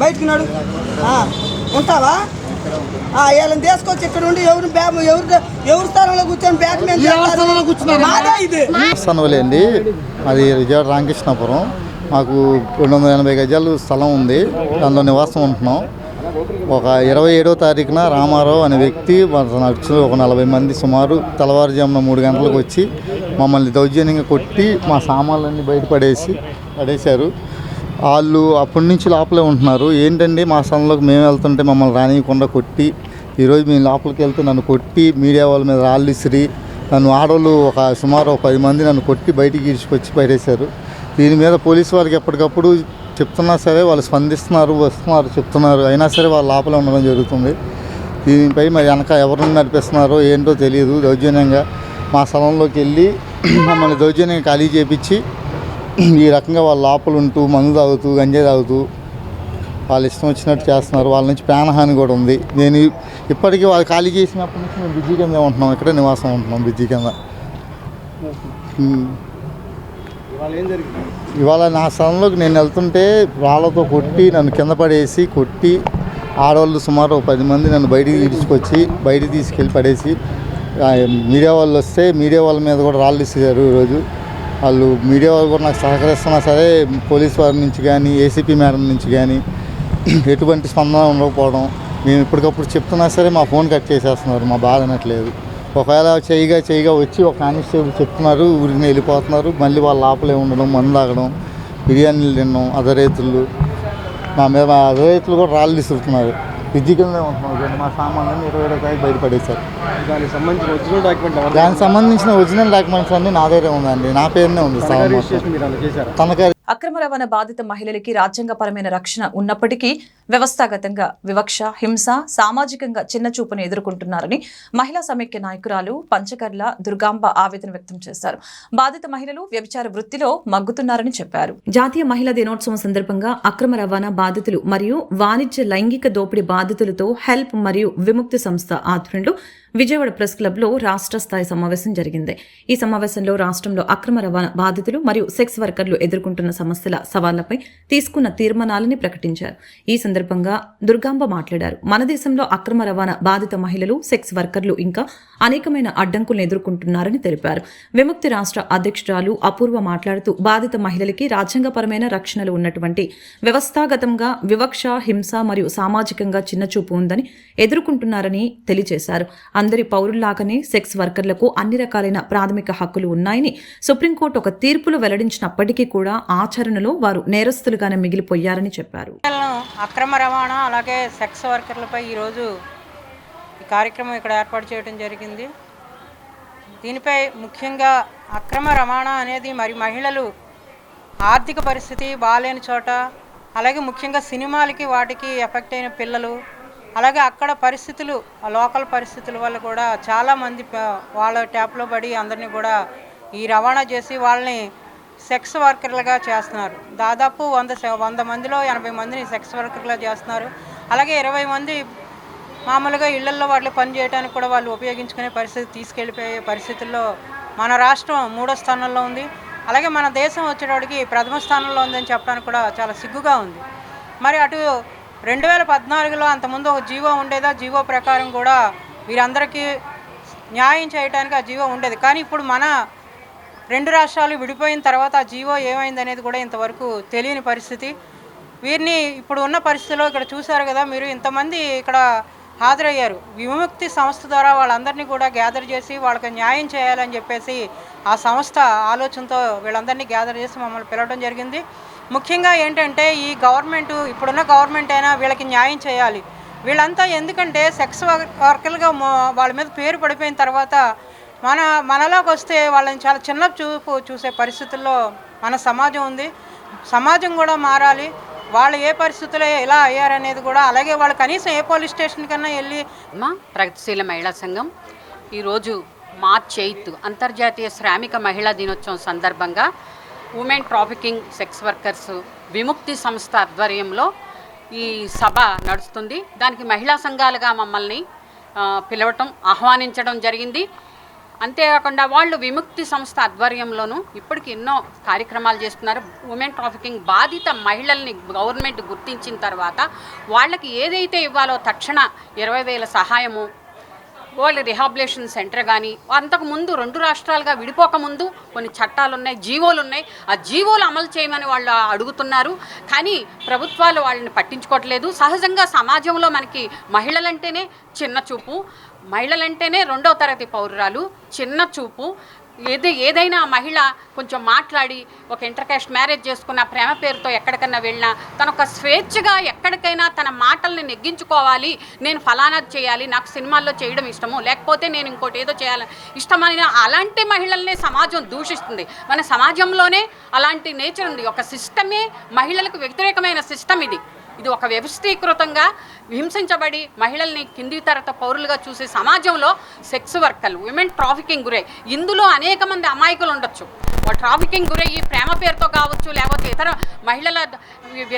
బయటకు నాడు ఉంటావా? వీళ్ళని తీసుకొచ్చి ఇక్కడ ఉండి ఎవరు స్థానంలో కూర్చొని బ్యాక్ మీద కూర్చున్నారు అండి. అది విజయవాడ రామకృష్ణపురం. మాకు 280 గజాలు స్థలం ఉంది, దానిలో నివాసం ఉంటున్నాం. ఒక 27వ తారీఖున రామారావు అనే వ్యక్తి నడుచు ఒక 40 మంది సుమారు తెల్లవారుజామున 3 గంటలకు వచ్చి మమ్మల్ని దౌర్జన్యంగా కొట్టి మా సామాన్లన్నీ పడేశారు. వాళ్ళు అప్పటి నుంచి లోపలే ఉంటున్నారు. ఏంటండి మా స్థలంలోకి మేము వెళ్తుంటే మమ్మల్ని రానియకుండా కొట్టి, ఈరోజు మేము లోపలికి వెళ్తే నన్ను కొట్టి మీడియా వాళ్ళ మీద రాళ్ళు ఇసిరి, నన్ను ఆడవాళ్ళు సుమారు 10 మంది నన్ను కొట్టి బయటికి ఈడ్చుకొచ్చి పడేశారు. దీని మీద పోలీసు వారికి ఎప్పటికప్పుడు చెప్తున్నా సరే వాళ్ళు స్పందిస్తున్నారు, వస్తున్నారు, చెప్తున్నారు, అయినా సరే వాళ్ళ లోపలే ఉండడం జరుగుతుంది. దీనిపై మరి వెనక ఎవరిని నడిపిస్తున్నారో ఏంటో తెలియదు. దౌర్జన్యంగా మా స్థలంలోకి వెళ్ళి మమ్మల్ని దౌర్జన్యంగా ఖాళీ చేపించి ఈ రకంగా వాళ్ళ లోపల ఉంటూ మందు తాగుతూ గంజాయి తాగుతూ వాళ్ళు ఇష్టం వచ్చినట్టు చేస్తున్నారు. వాళ్ళ నుంచి ప్రాణహాని కూడా ఉంది. నేను ఇప్పటికీ వాళ్ళు ఖాళీ చేసినప్పటి నుంచి మేము బిజీ కింద ఉంటున్నాం, ఇక్కడే నివాసం ఉంటున్నాం బిజీ కింద. ఇవాళ నా స్థలంలోకి నేను వెళ్తుంటే రాళ్ళతో కొట్టి నన్ను కింద పడేసి కొట్టి ఆడవాళ్ళు సుమారు 10 మంది నన్ను బయటికి ఈడ్చుకొచ్చి బయటికి తీసుకెళ్ళి పడేసి మీడియా వాళ్ళు వస్తే మీడియా వాళ్ళ మీద కూడా రాళ్ళు ఇస్తారు. ఈరోజు వాళ్ళు మీడియా వాళ్ళు కూడా నాకు సహకరిస్తున్నా సరే పోలీస్ వారి నుంచి కానీ ఏసీపీ మేడం నుంచి కానీ ఎటువంటి స్పందన ఉండకపోవడం, మేము ఇప్పటికప్పుడు చెప్తున్నా సరే మా ఫోన్ కట్ చేసేస్తున్నారు. మా బాధ అనట్లేదు. ఒకవేళ చేయగా వచ్చి ఒక కానిస్టేబుల్ చెప్తున్నారు, ఊరికి వెళ్ళిపోతున్నారు. మళ్ళీ వాళ్ళ లోపలే ఉండడం, మందు తాగడం, బిర్యానీలు తినడం, అదరైతులు మా మీద అదరైతులు కూడా రాళ్ళు విసురుతున్నారు. ఫిజికల్గా ఉంటున్నారు. మా సామాన్లు 20 బయటపడేశారు. దానికి సంబంధించిన ఒరిజినల్ డాక్యుమెంట్స్ అన్నీ నా దగ్గరే ఉందండి, నా పేరునే ఉంది. తనఖా అక్రమ రవాణా బాధిత మహిళలకి రాజ్యాంగపరమైన రక్షణ ఉన్నప్పటికీ వ్యవస్థాగతంగా వివక్ష, హింస, సామాజికంగా చిన్నచూపును ఎదుర్కొంటున్నారని మహిళా సమైక్య నాయకురాలు పంచకర్ల దుర్గాంబ ఆవేదన వ్యక్తం చేశారు. బాధిత మహిళలు వ్యభిచార వృత్తిలో మగ్గుతున్నారని చెప్పారు. జాతీయ మహిళా దినోత్సవం సందర్భంగా అక్రమ రవాణా బాధితులు మరియు వాణిజ్య లైంగిక దోపిడీ బాధితులతో హెల్ప్ మరియు విముక్తి సంస్థ ఆధ్వర్యంలో విజయవాడ ప్రెస్ క్లబ్ లో రాష్ట్ర స్థాయి సమావేశం జరిగింది. ఈ సమావేశంలో రాష్ట్రంలో అక్రమ రవాణా బాధితులు మరియు సెక్స్ వర్కర్లు ఎదుర్కొంటున్న సమస్యల సవాళ్లపై తీసుకున్న తీర్మానాలని ప్రకటించారు. ఈ సందర్భంగా దుర్గాంబ మాట్లాడారు. మన దేశంలో అక్రమ రవాణా బాధిత మహిళలు, సెక్స్ వర్కర్లు ఇంకా అనేకమైన అడ్డంకులను ఎదుర్కొంటున్నారని తెలిపారు. విముక్తి రాష్ట్ర అధ్యక్షురాలు అపూర్వ మాట్లాడుతూ బాధిత మహిళలకి రాజ్యాంగపరమైన రక్షణలు ఉన్నటువంటి వ్యవస్థాగతంగా వివక్ష, హింస మరియు సామాజికంగా చిన్నచూపు ఉందని ఎదుర్కొంటున్నారని తెలియజేశారు. అందరి పౌరుల్లాగానే సెక్స్ వర్కర్లకు అన్ని రకాలైన ప్రాథమిక హక్కులు ఉన్నాయని సుప్రీంకోర్టు ఒక తీర్పులు వెల్లడించినప్పటికీ కూడా ఆచరణలో వారు నేరస్తులుగానే మిగిలిపోయారని చెప్పారు. అక్రమ రవాణా అలాగే సెక్స్ వర్కర్లపై ఈరోజు ఈ కార్యక్రమం ఇక్కడ ఏర్పాటు చేయడం జరిగింది. దీనిపై ముఖ్యంగా అక్రమ రవాణా అనేది మరి మహిళలు ఆర్థిక పరిస్థితి బాలేని చోట, అలాగే ముఖ్యంగా సినిమాలకి వాటికి ఎఫెక్ట్ అయిన పిల్లలు, అలాగే అక్కడ పరిస్థితులు, లోకల్ పరిస్థితుల వల్ల కూడా చాలామంది వాళ్ళ ట్యాప్లో పడి అందరినీ కూడా ఈ రవాణా చేసి వాళ్ళని సెక్స్ వర్కర్లుగా చేస్తున్నారు. దాదాపు 100 మందిలో 80 మందిని సెక్స్ వర్కర్లుగా చేస్తున్నారు. అలాగే 20 మంది మామూలుగా ఇళ్లల్లో వాళ్ళు పని చేయడానికి కూడా వాళ్ళు ఉపయోగించుకునే పరిస్థితి, తీసుకెళ్ళిపోయే పరిస్థితుల్లో మన రాష్ట్రం 3వ స్థానంలో ఉంది. అలాగే మన దేశం వచ్చేటప్పటికి 1వ స్థానంలో ఉందని చెప్పడానికి కూడా చాలా సిగ్గుగా ఉంది. మరి అటు 2014లో అంతకుముందు ఒక జీవో ఉండేదా, జీవో ప్రకారం కూడా వీరందరికీ న్యాయం చేయడానికి ఆ జీవో ఉండేది. కానీ ఇప్పుడు మన 2 రాష్ట్రాలు విడిపోయిన తర్వాత ఆ జీవో ఏమైంది అనేది కూడా ఇంతవరకు తెలియని పరిస్థితి. వీరిని ఇప్పుడు ఉన్న పరిస్థితిలో ఇక్కడ చూశారు కదా మీరు, ఇంతమంది ఇక్కడ హాజరయ్యారు. విముక్తి సంస్థ ద్వారా వాళ్ళందరినీ కూడా గ్యాదర్ చేసి వాళ్ళకి న్యాయం చేయాలని చెప్పేసి ఆ సంస్థ ఆలోచనతో వీళ్ళందరినీ గ్యాదర్ చేసి మమ్మల్ని పిలవడం జరిగింది. ముఖ్యంగా ఏంటంటే ఈ గవర్నమెంట్, ఇప్పుడున్న గవర్నమెంట్ అయినా వీళ్ళకి న్యాయం చేయాలి. వీళ్ళంతా ఎందుకంటే సెక్స్ వర్కర్లుగా వాళ్ళ మీద పేరు పడిపోయిన తర్వాత మనలోకి వస్తే వాళ్ళని చాలా చిన్న చూపు చూసే పరిస్థితుల్లో మన సమాజం ఉంది. సమాజం కూడా మారాలి. వాళ్ళు ఏ పరిస్థితుల్లో ఎలా అయ్యారనేది కూడా, అలాగే వాళ్ళు కనీసం ఏ పోలీస్ స్టేషన్ కన్నా వెళ్ళి. ప్రగతిశీల మహిళా సంఘం ఈరోజు మార్చ్ 8 అంతర్జాతీయ శ్రామిక మహిళా దినోత్సవం సందర్భంగా ఉమెన్ ట్రాఫికింగ్ సెక్స్ వర్కర్స్ విముక్తి సంస్థ ఆధ్వర్యంలో ఈ సభ నడుస్తుంది. దానికి మహిళా సంఘాలుగా మమ్మల్ని పిలవటం, ఆహ్వానించడం జరిగింది. అంతేకాకుండా వాళ్ళు విముక్తి సంస్థ ఆధ్వర్యంలోనూ ఇప్పటికి ఎన్నో కార్యక్రమాలు చేస్తున్నారు. ఉమెన్ ట్రాఫికింగ్ బాధిత మహిళల్ని గవర్నమెంట్ గుర్తించిన తర్వాత వాళ్ళకి ఏదైతే ఇవ్వాలో తక్షణ 20,000 సహాయము, వాళ్ళు రిహాబిలేషన్ సెంటర్ కానీ, అంతకుముందు 2 రాష్ట్రాలుగా విడిపోకముందు కొన్ని చట్టాలు ఉన్నాయి, జీవోలు ఉన్నాయి. ఆ జీవోలు అమలు చేయమని వాళ్ళు అడుగుతున్నారు. కానీ ప్రభుత్వాలు వాళ్ళని పట్టించుకోవట్లేదు. సహజంగా సమాజంలో మనకి మహిళలంటేనే చిన్న చూపు, మహిళలంటేనే 2వ తరగతి పౌరురాలు, చిన్న చూపు. ఏదైనా మహిళ కొంచెం మాట్లాడి ఒక ఇంటర్కాస్ట్ మ్యారేజ్ చేసుకున్న ప్రేమ పేరుతో ఎక్కడికన్నా వెళ్ళినా తను ఒక స్వేచ్ఛగా ఎక్కడికైనా తన మాటల్ని నెగ్గించుకోవాలి, నేను ఫలానాది చేయాలి, నాకు సినిమాల్లో చేయడం ఇష్టము, లేకపోతే నేను ఇంకోటి ఏదో చేయాలని ఇష్టమైన అలాంటి మహిళల్ని సమాజం దూషిస్తుంది. మన సమాజంలోనే అలాంటి నేచర్ ఉంది. ఒక సిస్టమే మహిళలకు వ్యతిరేకమైన సిస్టమ్ ఇది ఒక వ్యవస్థీకృతంగా హింసించబడి మహిళల్ని కింది తరగతి పౌరులుగా చూసే సమాజంలో సెక్స్ వర్కర్లు, విమెన్ ట్రాఫికింగ్ గురై ఇందులో అనేక మంది అమాయకులు ఉండొచ్చు. ట్రాఫికింగ్ గురయ్యి ప్రేమ పేరుతో కావచ్చు, లేకపోతే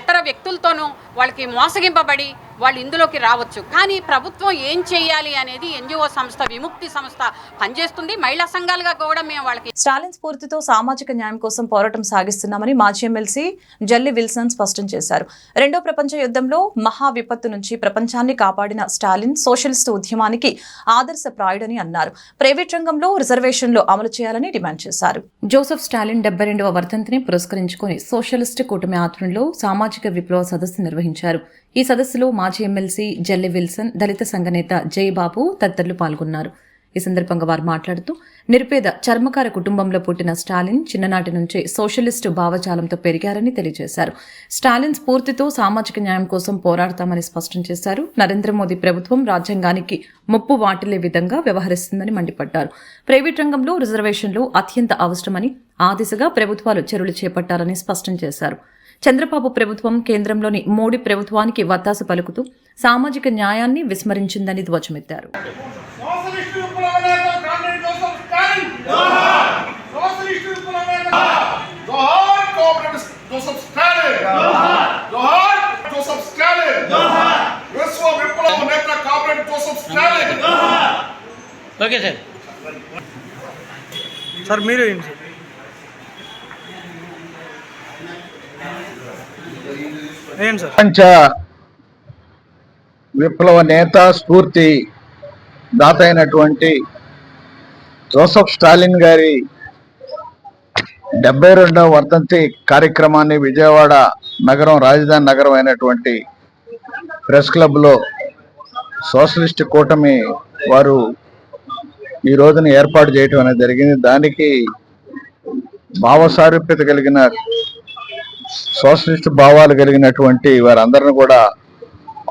ఇతర వ్యక్తులతోనూ వాళ్ళకి మోసగింపబడి వాళ్ళు ఇందులోకి రావచ్చు. కానీ ప్రభుత్వం ఏం చేయాలి అనేది ఎన్జిఓ సంస్థ, విముక్తి సంస్థ పనిచేస్తుంది. మహిళా సంఘాలుగా కూడా మేము వాళ్ళకి స్టాలిన్ స్ఫూర్తితో సామాజిక న్యాయం కోసం పోరాటం సాగిస్తున్నామని మాజీ ఎమ్మెల్సీ జల్లి విల్సన్ స్పష్టం చేశారు. రెండో ప్రపంచ యుద్ధంలో మహా విపత్తు నుంచి ప్రపంచాన్ని కాపాడిన స్టాలిన్ సోషలిస్టు ఉద్యమానికి ఆదర్శప్రాయుడని అన్నారు. ప్రైవేట్ రంగంలో రిజర్వేషన్లు అమలు చేయాలని డిమాండ్ చేశారు. జోసెఫ్ స్టాలిన్ 72వ వర్ధంతిని పురస్కరించుకుని సోషలిస్టు కూటమి ఆధ్వర్యంలో సామాజిక విప్లవ సదస్సు నిర్వహించారు. ఈ సదస్సులో మాజీ ఎమ్మెల్సీ జల్లి విల్సన్, దళిత సంఘ నేత జయబాబు తదితరులు పాల్గొన్నారు. ఈ సందర్భంగా వారు మాట్లాడుతూ నిరుపేద చర్మకార కుటుంబంలో పుట్టిన స్టాలిన్ చిన్ననాటి నుంచే సోషలిస్టు భావజాలంతో పెరిగారని తెలియజేశారు. స్టాలిన్ స్ఫూర్తితో సామాజిక న్యాయం కోసం పోరాడతామని స్పష్టం చేశారు. నరేంద్ర మోదీ ప్రభుత్వం రాజ్యాంగానికి ముప్పు వాటిల్లే విధంగా వ్యవహరిస్తుందని మండిపడ్డారు. ప్రైవేట్ రంగంలో రిజర్వేషన్లు అత్యంత అవసరమని, ఆ దిశగా ప్రభుత్వాలు చర్యలు చేపట్టాలని స్పష్టం చేశారు. చంద్రబాబు ప్రభుత్వం కేంద్రంలోని మోడీ ప్రభుత్వానికి వత్తాసు పలుకుతూ సామాజిక న్యాయాన్ని విస్మరించిందని ధ్వజమెత్తారు. సార్ మీరు ప్రపంచ విప్లవ నేత, స్ఫూర్తి దాత అయినటువంటి జోసెఫ్ స్టాలిన్ గారి 72వ వర్ధంతి కార్యక్రమాన్ని విజయవాడ నగరం, రాజధాని నగరం అయినటువంటి ప్రెస్ క్లబ్లో సోషలిస్ట్ కూటమి వారు ఈ రోజున ఏర్పాటు చేయటం అనేది జరిగింది. దానికి భావసారూప్యత కలిగిన, సోషలిస్ట్ భావాలు కలిగినటువంటి వారందరిని కూడా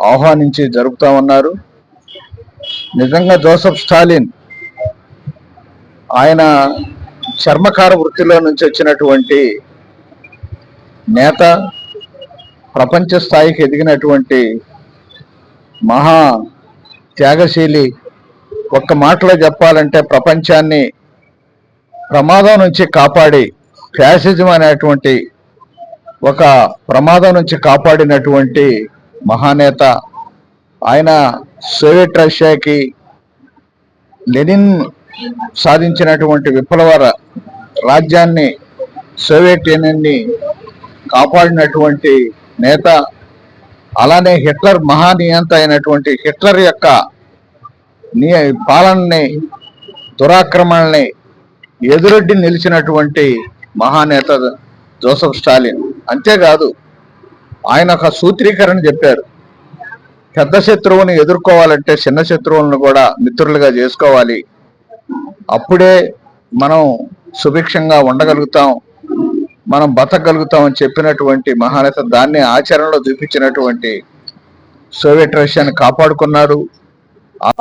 ఆహ్వానించి జరుపుతా ఉన్నారు. నిజంగా జోసెఫ్ స్టాలిన్ ఆయన చర్మకార వృత్తిలో నుంచి వచ్చినటువంటి నేత, ప్రపంచ స్థాయికి ఎదిగినటువంటి మహా త్యాగశీలి. ఒక్క మాటలో చెప్పాలంటే ప్రపంచాన్ని ప్రమాదం నుంచి కాపాడి, ఫ్యాసిజం అనేటువంటి ఒక ప్రమాదం నుంచి కాపాడినటువంటి మహానేత ఆయన. సోవియట్ రష్యాకి లెనిన్ సాధించినటువంటి విప్లవ రాజ్యాన్ని, సోవియట్ యూనియన్ని కాపాడినటువంటి నేత. అలానే హిట్లర్ మహానియంత అయినటువంటి హిట్లర్ యొక్క పాలనని, దురాక్రమణని ఎదురొడ్డి నిలిచినటువంటి మహానేత జోసెఫ్ స్టాలిన్. అంతేకాదు ఆయన ఒక సూత్రీకరణ చెప్పారు. పెద్ద శత్రువుని ఎదుర్కోవాలంటే చిన్న శత్రువులను కూడా మిత్రులుగా చేసుకోవాలి, అప్పుడే మనం సుభిక్షంగా ఉండగలుగుతాం, మనం బతకగలుగుతాం అని చెప్పినటువంటి మహానేత. దాన్ని ఆచరణలో చూపించినటువంటి సోవియట్ రష్యాని కాపాడుకున్నారు.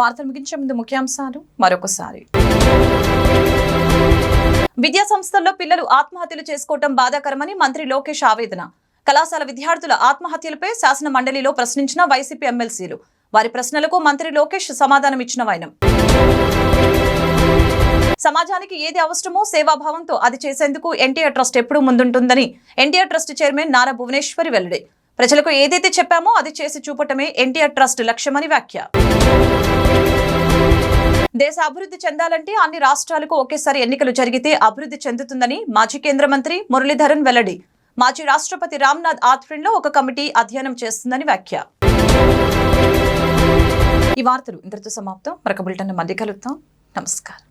వార్తలు ముగించే ముందు ముఖ్యాంశాలు మరొకసారి. విద్యా సంస్థల్లో పిల్లలు ఆత్మహత్యలు చేసుకోవటం బాధాకరమని మంత్రి లోకేష్ ఆవేదన. కళాశాల విద్యార్థుల ఆత్మహత్యలపై శాసన మండలిలో ప్రశ్నించిన వైసీపీ ఎమ్మెల్సీలు. వారి ప్రశ్నలకు మంత్రి లోకేష్ సమాధానమిచ్చిన వైనం. సమాజానికి ఏది అవసరమో సేవాభావంతో అది చేసేందుకు ఎన్టీఆర్ ట్రస్ట్ ఎప్పుడూ ముందుంటుందని ఎన్టీఆర్ ట్రస్ట్ చైర్మన్ నారా భువనేశ్వరి వెల్లడి. ప్రజలకు ఏదైతే చెప్పామో అది చేసి చూపటమే ఎన్టీఆర్ ట్రస్ట్ లక్ష్యమని వ్యాఖ్య. దేశ అభివృద్ధి చెందాలంటే అన్ని రాష్ట్రాలకు ఒకేసారి ఎన్నికలు జరిగితే అభివృద్ధి చెందుతుందని మాజీ కేంద్ర మంత్రి మురళీధరన్ వెల్లడి. మాజీ రాష్ట్రపతి రామ్నాథ్ ఆధ్వర్యంలో ఒక కమిటీ అధ్యయనం చేస్తుందని వ్యాఖ్య. ఈ వార్తలు ఇంతటితో సమాప్తం. మరొక బులెటిన్ మళ్ళీ కలుద్దాం. నమస్కారం.